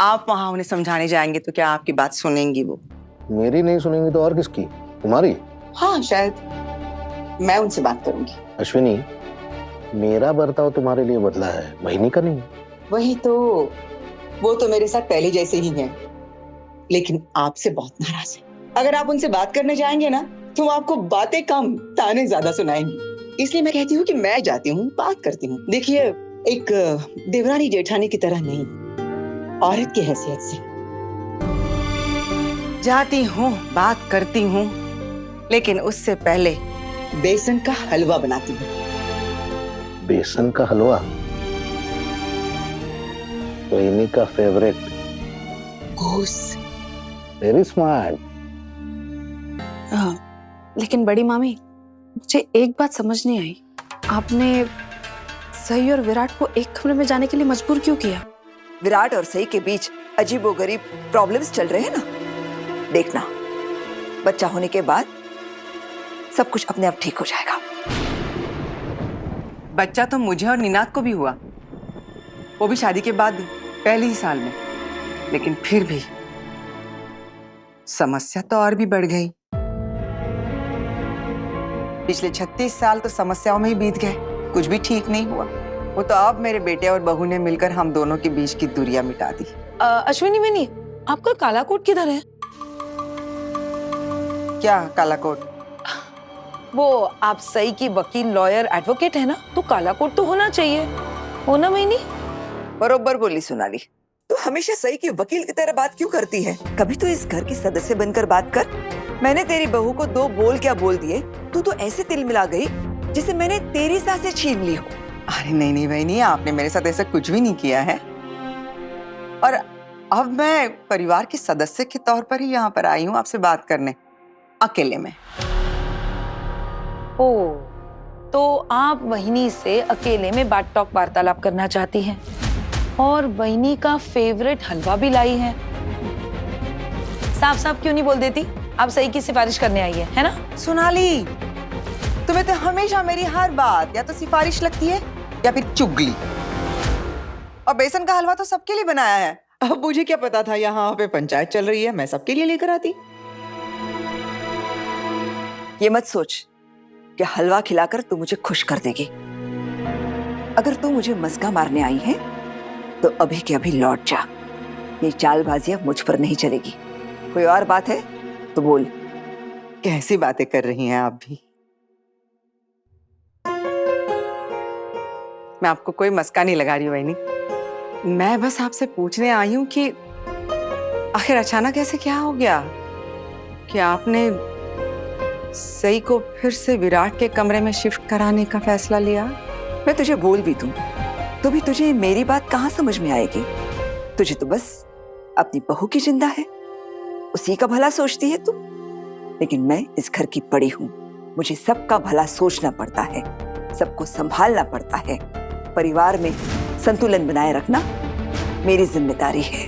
आप वहां उन्हें समझाने जाएंगे तो क्या आपकी बात सुनेंगी वो? मेरी नहीं सुनेंगी तो और किसकी? तुम्हारी? हाँ शायद मैं उनसे बात करूंगी। अश्विनी, मेरा बर्ताव तुम्हारे लिए बदला है, वहीनी का नहीं। वही तो, वो तो मेरे साथ पहले जैसे ही हैं, लेकिन आपसे बहुत नाराज है। अगर आप उनसे बात करने जाएंगे ना तो वो आपको बातें कम ताने ज्यादा सुनाएंगी। इसलिए मैं कहती हूँ कि मैं जाती हूँ, बात करती हूँ। देखिए, एक देवरानी जेठानी की तरह नहीं, औरत की हैसियत से जाती हूँ, बात करती हूँ, लेकिन उससे पहले बेसन का हलवा बनाती हूँ। बेसन का हलवा? वहीनी का फेवरेट। घूस। Very smart. हाँ, लेकिन बड़ी मामी, मुझे एक बात समझ नहीं आई। आपने सही और विराट को एक कमरे में जाने के लिए मजबूर क्यों किया? विराट और सई के बीच अजीबोगरीब प्रॉब्लम्स चल रहे हैं ना। देखना, बच्चा होने के बाद सब कुछ अपने आप ठीक हो जाएगा। बच्चा तो मुझे और निनाद को भी हुआ, वो भी शादी के बाद पहले ही साल में। लेकिन फिर भी समस्या तो और भी बढ़ गई। पिछले 36 साल तो समस्याओं में ही बीत गए, कुछ भी ठीक नहीं हुआ। वो तो अब मेरे बेटे और बहू ने मिलकर हम दोनों के बीच की दूरियां मिटा दी। अश्विनी बेनी, आपका काला कोट किधर है? क्या काला कोट? वो आप सही की वकील, लॉयर, एडवोकेट है ना, तो काला कोट तो होना चाहिए, हो ना बेनी? बरोबर बोली सोनाली। तो हमेशा सई की वकील की तरह बात क्यों करती है? कभी तो इस घर की सदस्य बनकर बात कर। मैंने तेरी बहू को 2 बोल क्या बोल दिए, तू तो ऐसे तिल मिला गई जिसे मैंने तेरी सांसें छीन ली हो। अरे नहीं नहीं बहनी, आपने मेरे साथ ऐसा कुछ भी नहीं किया है। और अब मैं परिवार के सदस्य के तौर पर ही यहाँ पर आई हूँ आपसे बात करने, अकेले में। ओ, तो आप वहिनी से अकेले में बात टॉक वार्तालाप करना चाहती हैं और वहिनी का फेवरेट हलवा भी लाई है। साफ साफ क्यों नहीं बोल देती आप सही की सिफारिश करने आई है ना? सोनाली, तुम्हें तो हमेशा मेरी हर बात या तो सिफारिश लगती है या फिर चुगली। और बेसन का हलवा तो सबके लिए बनाया है। अब मुझे क्या पता था यहाँ पे पंचायत चल रही है, मैं सबके लिए लेकर आती। ये मत सोच कि हलवा खिलाकर तू मुझे खुश कर देगी। अगर तू मुझे मस्का मारने आई है तो अभी के अभी लौट जा। ये चालबाजी अब मुझ पर नहीं चलेगी। कोई और बात है तो बोल। कैसी बातें कर रही हैं आप भी? मैं आपको कोई मस्का नहीं लगा रही हूँ बहनी। मैं बस आपसे पूछने आई हूँ कि आखिर अचानक ऐसे क्या हो गया कि आपने सई को फिर से विराट के कमरे में शिफ्ट कराने का फैसला लिया? मैं तुझे बोल भी दूं तो भी तुझे मेरी बात कहाँ समझ में आएगी। तुझे तो बस अपनी बहू की चिंता है, उसी का भला सोचती है तू। लेकिन मैं इस घर की बड़ी हूँ, मुझे सबका भला सोचना पड़ता है, सबको संभालना पड़ता है। परिवार में संतुलन बनाए रखना मेरी जिम्मेदारी है।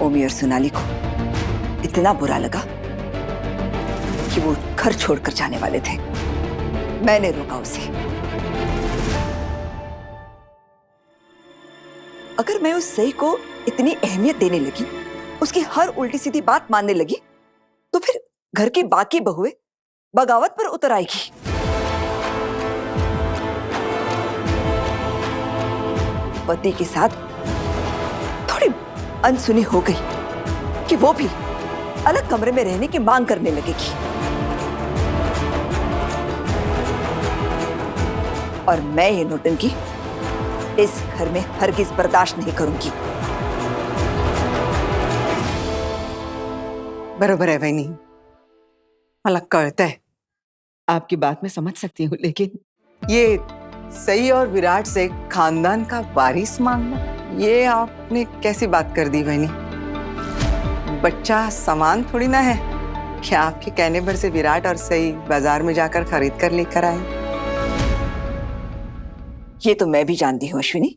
ओमी और सोनाली को इतना बुरा लगा कि वो घर छोड़कर जाने वाले थे। मैंने रोका उसे। अगर मैं उस सही को इतनी अहमियत देने लगी, उसकी हर उल्टी सीधी बात मानने लगी, तो फिर घर की बाकी बहुएं बगावत पर उतर आएगी। पति के साथ थोड़ी अनसुनी हो गई कि वो भी अलग कमरे में रहने की मांग करने लगेगी। और मैं ये नौटंकी इस घर में हरगिज बर्दाश्त नहीं करूंगी। बरोबर है बहनी, अलग करता है। आपकी बात मैं समझ सकती हूँ, लेकिन ये सई और विराट से खानदान का वारिस मांगना, ये आपने कैसी बात कर दी बहनी? बच्चा सामान थोड़ी ना है क्या आपके कहने भर से विराट और सई बाजार में जाकर खरीद कर लेकर आए? ये तो मैं भी जानती हूँ अश्विनी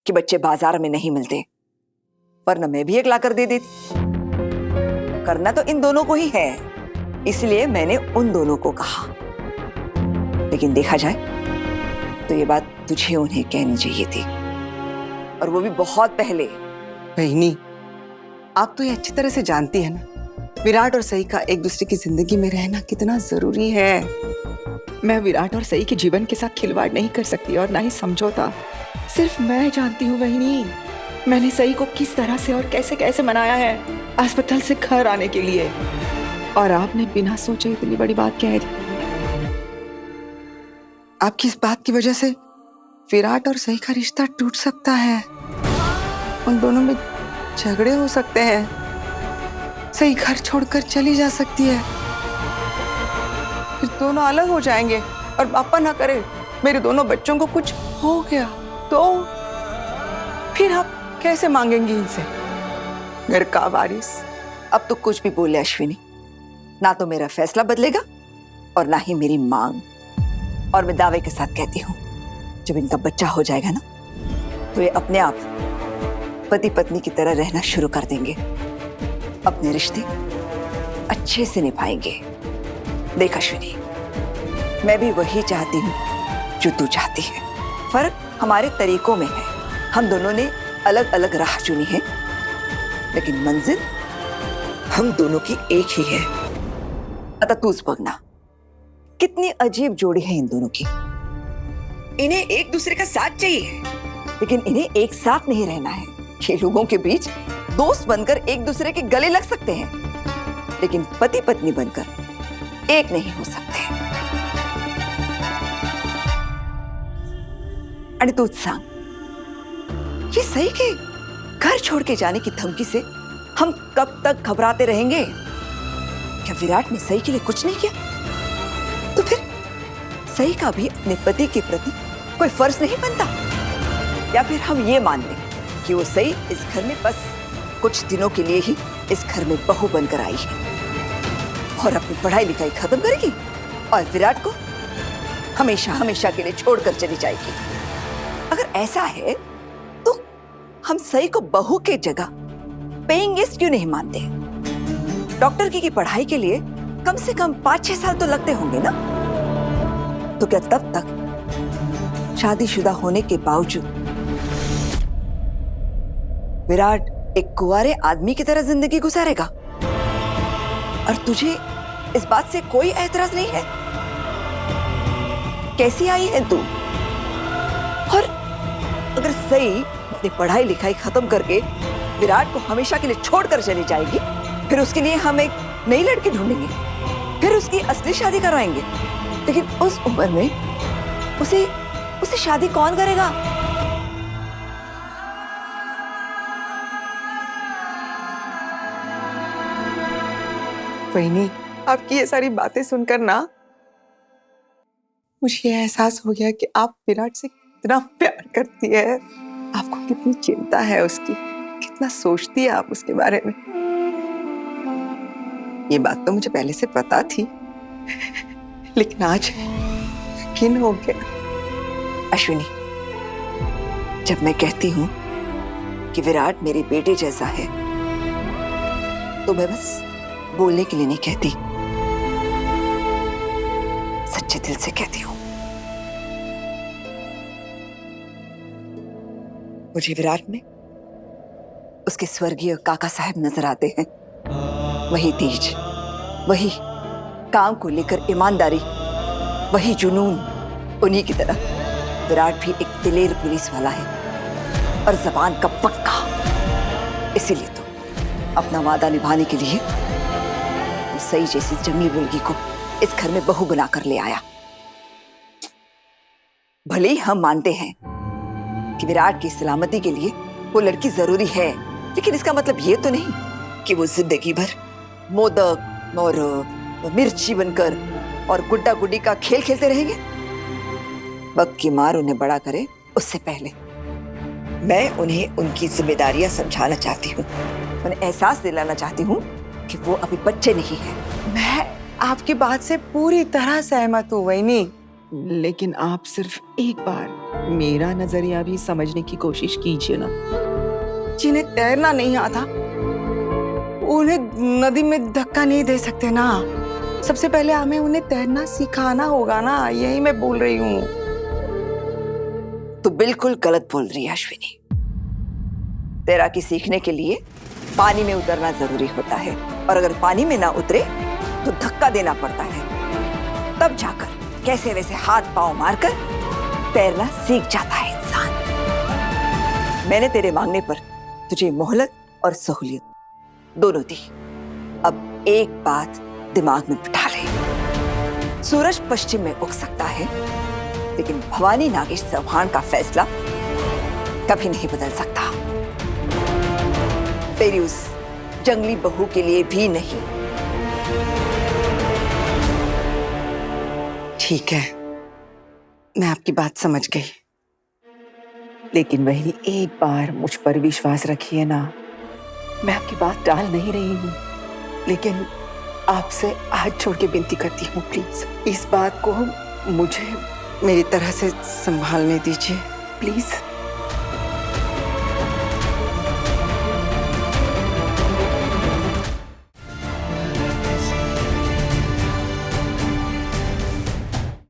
कि बच्चे बाजार में नहीं मिलते, वरना मैं भी एक लाकर दे देती। करना तो इन दोनों को ही है, इसलिए मैंने उन दोनों को कहा। लेकिन देखा जाए तो ये बात तुझे उन्हें कहनी चाहिए थी, और वो भी बहुत पहले। बहनी, आप तो ये अच्छी तरह से जानती है ना, विराट और सई का एक दूसरे की जिंदगी में रहना कितना जरूरी है। मैं विराट और सई के जीवन के साथ खिलवाड़ नहीं कर सकती और ना ही समझौता। सिर्फ मैं जानती हूँ बहनी, मैंने सई को किस तरह से और कैसे कैसे मनाया है अस्पताल से घर आने के लिए, और आपने बिना सोचे इतनी बड़ी बात कह दी। आपकी इस बात की वजह से विराट और सई का रिश्ता टूट सकता है, उन दोनों में झगड़े हो सकते हैं, सही घर छोड़कर चली जा सकती है, फिर दोनों अलग हो जाएंगे और पापा ना करे मेरे दोनों बच्चों को कुछ हो गया तो फिर आप कैसे मांगेंगी इनसे घर का वारिस? अब तो कुछ भी बोले अश्विनी, ना तो मेरा फैसला बदलेगा और ना ही मेरी मांग। और मैं दावे के साथ कहती हूँ, जब इनका बच्चा हो जाएगा ना, तो ये अपने आप पति पत्नी की तरह रहना शुरू कर देंगे, अपने रिश्ते अच्छे से निभाएंगे। देख अश्विनी, मैं भी वही चाहती हूँ जो तू चाहती है, फर्क हमारे तरीकों में है। हम दोनों ने अलग अलग राह चुनी है, लेकिन मंजिल हम दोनों की एक ही है। अतः तू समझना, कितनी अजीब जोड़ी है इन दोनों की। इन्हें एक दूसरे का साथ चाहिए, लेकिन इन्हें एक साथ नहीं रहना है। ये लोगों के बीच दोस्त बनकर एक दूसरे के गले लग सकते हैं, लेकिन पति पत्नी बनकर एक नहीं हो सकते। आणि तूच सांग, ये सही के घर छोड़ के जाने की धमकी से हम कब तक घबराते रहेंगे? क्या विराट ने सही के लिए कुछ नहीं किया? तो फिर सही का भी अपने पति के प्रति कोई फर्ज नहीं बनता? या फिर हम ये मान लें कि वो सही इस घर में बस कुछ दिनों के लिए ही इस घर में बहू बनकर आई है और अपनी पढ़ाई लिखाई खत्म करेगी और विराट को हमेशा हमेशा के लिए छोड़कर चली जाएगी? अगर ऐसा है तो हम सही को बहू के जगह पेइंग गेस्ट क्यों नहीं मानते? डॉक्टर की पढ़ाई के लिए कम से कम 5-6 साल तो लगते होंगे ना? तो क्या तब तक शादीशुदा होने के बावजूद विराट एक कुंवारे आदमी की तरह जिंदगी गुजारेगा और तुझे इस बात से कोई एतराज नहीं है? कैसी आई है तू? और अगर सही अपनी पढ़ाई लिखाई खत्म करके विराट को हमेशा के लिए छोड़कर चली जाएगी, फिर उसके लिए हम एक नई लड़की ढूंढेंगे, फिर उसकी असली शादी करवाएंगे। लेकिन उस उम्र में उसे शादी कौन करेगा? वहीनी, आपकी ये सारी बातें सुनकर ना मुझे ये एहसास हो गया कि आप विराट से कितना प्यार करती है, आपको कितनी चिंता है उसकी, कितना सोचती है आप उसके बारे में। ये बात तो मुझे पहले से पता थी, लेकिन आज यकीन हो गया। अश्विनी, जब मैं कहती हूँ कि विराट मेरे बेटे जैसा है, तो मैं बस बोलने के लिए नहीं कहती, सच्चे दिल से कहती हूँ। मुझे विराट में उसके स्वर्गीय काका साहब नजर आते हैं। वही तेज, वही काम को लेकर ईमानदारी, वही जुनून, उन्हीं की तरह विराट भी एक दिलेर पुलिस वाला है और जबान का पक्का। इसीलिए तो अपना वादा निभाने के लिए वो सही जैसी जंगली मुर्गी को इस घर में बहू बनाकर ले आया। भले ही हम मानते हैं कि विराट की सलामती के लिए वो लड़की जरूरी है, लेकिन इसका मतलब ये तो नहीं कि वो जिंदगी भर मोदक और मिर्ची बनकर और गुड्डा गुड्डी का खेल खेलते रहेंगे। वक्त की मार उन्हें बड़ा करे उससे पहले मैं उन्हें उनकी जिम्मेदारियां समझाना चाहती हूँ, उन्हें एहसास दिलाना चाहती हूँ कि वो अभी बच्चे नहीं हैं। मैं आपकी बात से पूरी तरह सहमत हूँ वहीनी, लेकिन आप सिर्फ एक बार मेरा नजरिया भी समझने की कोशिश कीजिए ना। जिन्हें तैरना नहीं आता उन्हें नदी में धक्का नहीं दे सकते ना। सबसे पहले हमें उन्हें तैरना सिखाना होगा ना, यही मैं बोल रही हूँ। तो बिल्कुल गलत बोल रही है अश्विनी। तैराकी सीखने के लिए पानी में उतरना जरूरी होता है, और अगर पानी में ना उतरे तो धक्का देना पड़ता है, तब जाकर कैसे वैसे हाथ पांव मारकर तैरना सीख जाता है इंसान। मैंने तेरे मांगने पर तुझे मोहलत और सहूलियत दोनों दी। अब एक बात दिमाग में बिठा ले, सूरज पश्चिम में उग सकता है, लेकिन भवानी नागेश चौहान का फैसला कभी नहीं बदल सकता। तेरी उस जंगली बहू के लिए भी नहीं। ठीक है, मैं आपकी बात समझ गई, लेकिन वही एक बार मुझ पर विश्वास रखिए ना। मैं आपकी बात टाल नहीं रही हूँ, लेकिन आपसे हाथ छोड़ के विनती करती हूँ, प्लीज इस बात को मुझे मेरी तरह से संभालने दीजिए, प्लीज।